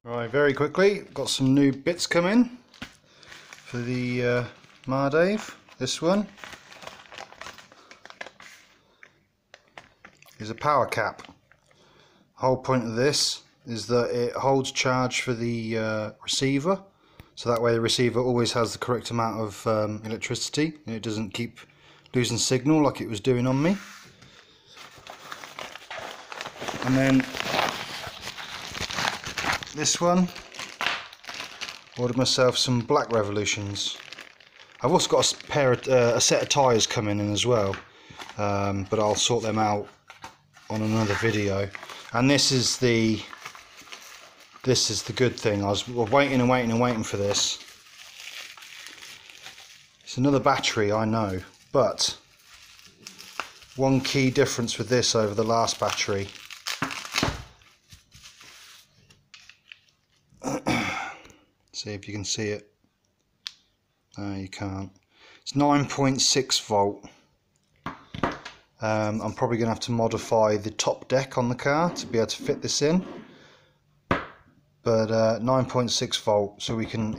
Right, very quickly, got some new bits coming for the Mardave. This one is a power cap. The whole point of this is that it holds charge for the receiver, so that way the receiver always has the correct amount of electricity and it doesn't keep losing signal like it was doing on me. And then this one, ordered myself some black revolutions. I've also got a set of tyres coming in as well, but I'll sort them out on another video. And this is the good thing. I was waiting and waiting and waiting for this. It's another battery, I know, but one key difference with this over the last battery, see if you can see it. No, you can't. It's 9.6 volt. I'm probably going to have to modify the top deck on the car to be able to fit this in. But 9.6 volt, so we can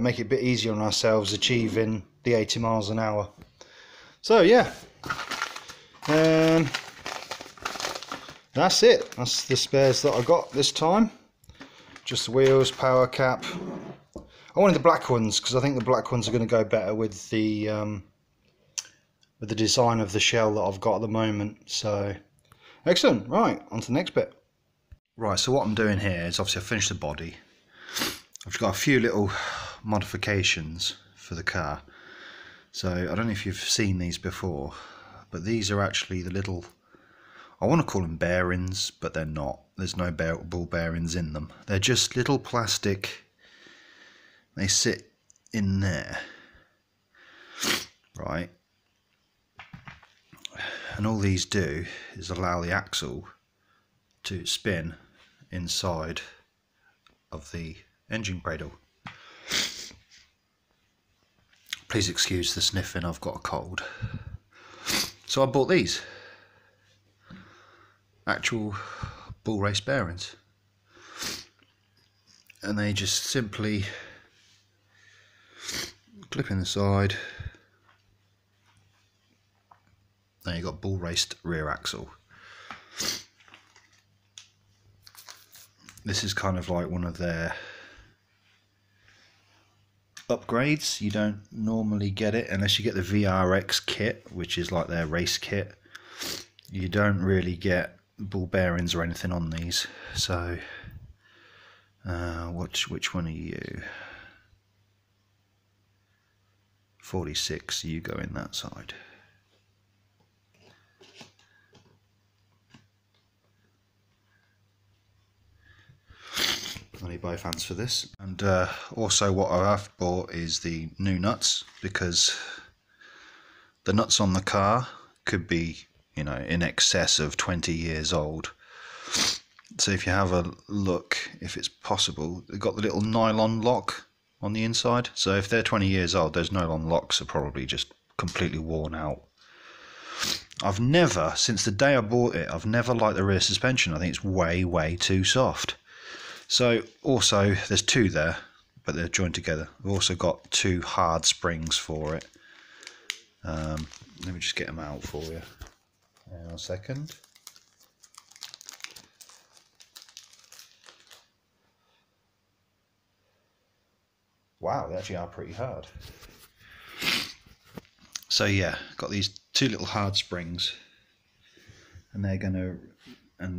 make it a bit easier on ourselves achieving the 80 miles an hour. So yeah, that's it. That's the spares that I got this time. Just the wheels, power cap. I wanted the black ones because I think the black ones are going to go better with the design of the shell that I've got at the moment. So excellent. Right, on to the next bit. Right, so what I'm doing here is obviously I finished the body. I've got a few little modifications for the car. So I don't know if you've seen these before, but these are actually the little, I want to call them bearings, but they're not. There's no ball bearings in them. They're just little plastic, they sit in there, right? And all these do is allow the axle to spin inside of the engine cradle. Please excuse the sniffing, I've got a cold. So I bought these actual bull race bearings, and they just simply clip in the side. Now you've got bull raced rear axle. This is kind of like one of their upgrades. You don't normally get it unless you get the VRX kit, which is like their race kit. You don't really get ball bearings or anything on these. So which one are you? 46, you go in that side. I need both hands for this. And also what I have bought is the new nuts, because the nuts on the car could be, you know, in excess of 20 years old. So if you have a look, if it's possible, they've got the little nylon lock on the inside. So if they're 20 years old, those nylon locks are probably just completely worn out. I've never, since the day I bought it, I've never liked the rear suspension. I think it's way too soft. So also there's two there, but they're joined together. I've also got two hard springs for it. Let me just get them out for you. Hang on a second. Wow, they actually are pretty hard. So yeah, got these two little hard springs, and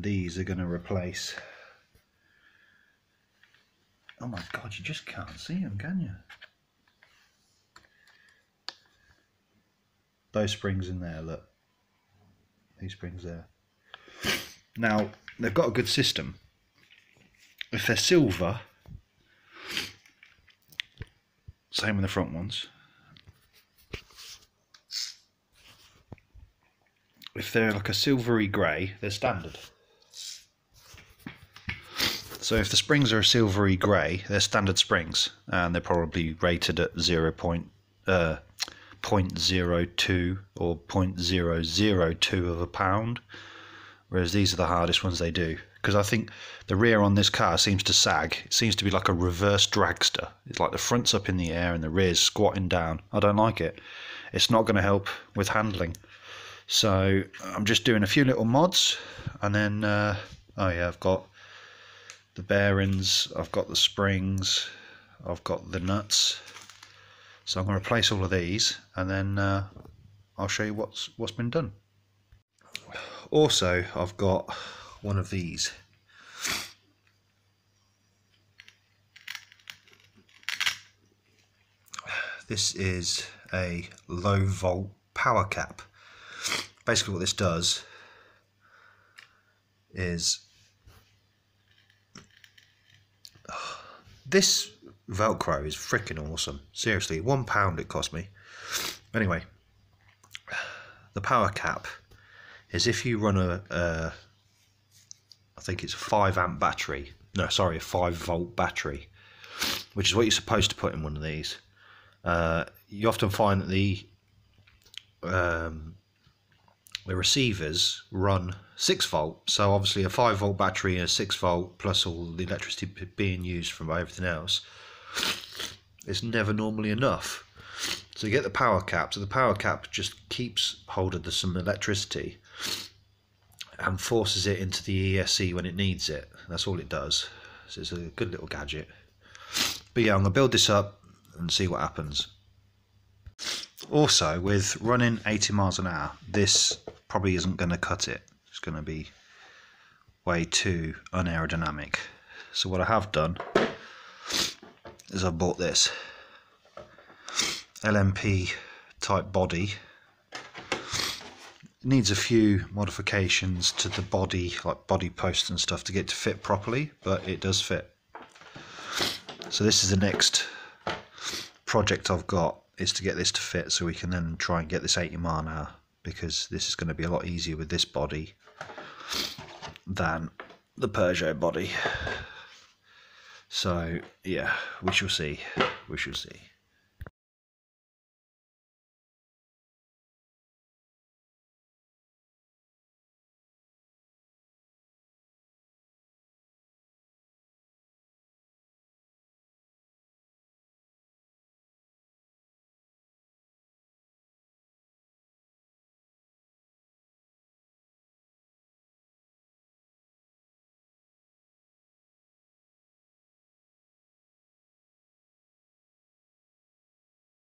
these are gonna replace. Oh my God, you just can't see them, can you? Those springs in there, look. These springs there. Now, they've got a good system. If they're silver, same with the front ones. If they're like a silvery grey, they're standard. So if the springs are a silvery grey, they're standard springs, and they're probably rated at 0.02 or 0.002 of a pound, whereas these are the hardest ones they do, because I think the rear on this car seems to sag. It seems to be like a reverse dragster. It's like the front's up in the air and the rear's squatting down. I don't like it. It's not going to help with handling. So I'm just doing a few little mods, and then oh yeah, I've got the bearings, I've got the springs, I've got the nuts. So I'm going to replace all of these, and then I'll show you what's been done. Also, I've got one of these. This is a low volt power cap. Basically what this does is, this Velcro is freaking awesome. Seriously, £1 it cost me. Anyway, the power cap is if you run I think it's a 5 amp battery. No, sorry, a 5 volt battery, which is what you're supposed to put in one of these. You often find that the receivers run 6 volt, so obviously a 5 volt battery and a 6 volt plus all the electricity being used from everything else, it's never normally enough. So you get the power cap, so the power cap just keeps hold of some electricity and forces it into the ESC when it needs it. That's all it does. So it's a good little gadget. But yeah, I'm going to build this up and see what happens. Also, with running 80 miles an hour, this probably isn't going to cut it. It's going to be way too unaerodynamic. So what I have done is I bought this LMP type body. It needs a few modifications to the body, like body posts and stuff, to get it to fit properly, but it does fit. So this is the next project I've got, is to get this to fit so we can then try and get this 80 mile an hour, because this is going to be a lot easier with this body than the Peugeot body. So yeah, we shall see.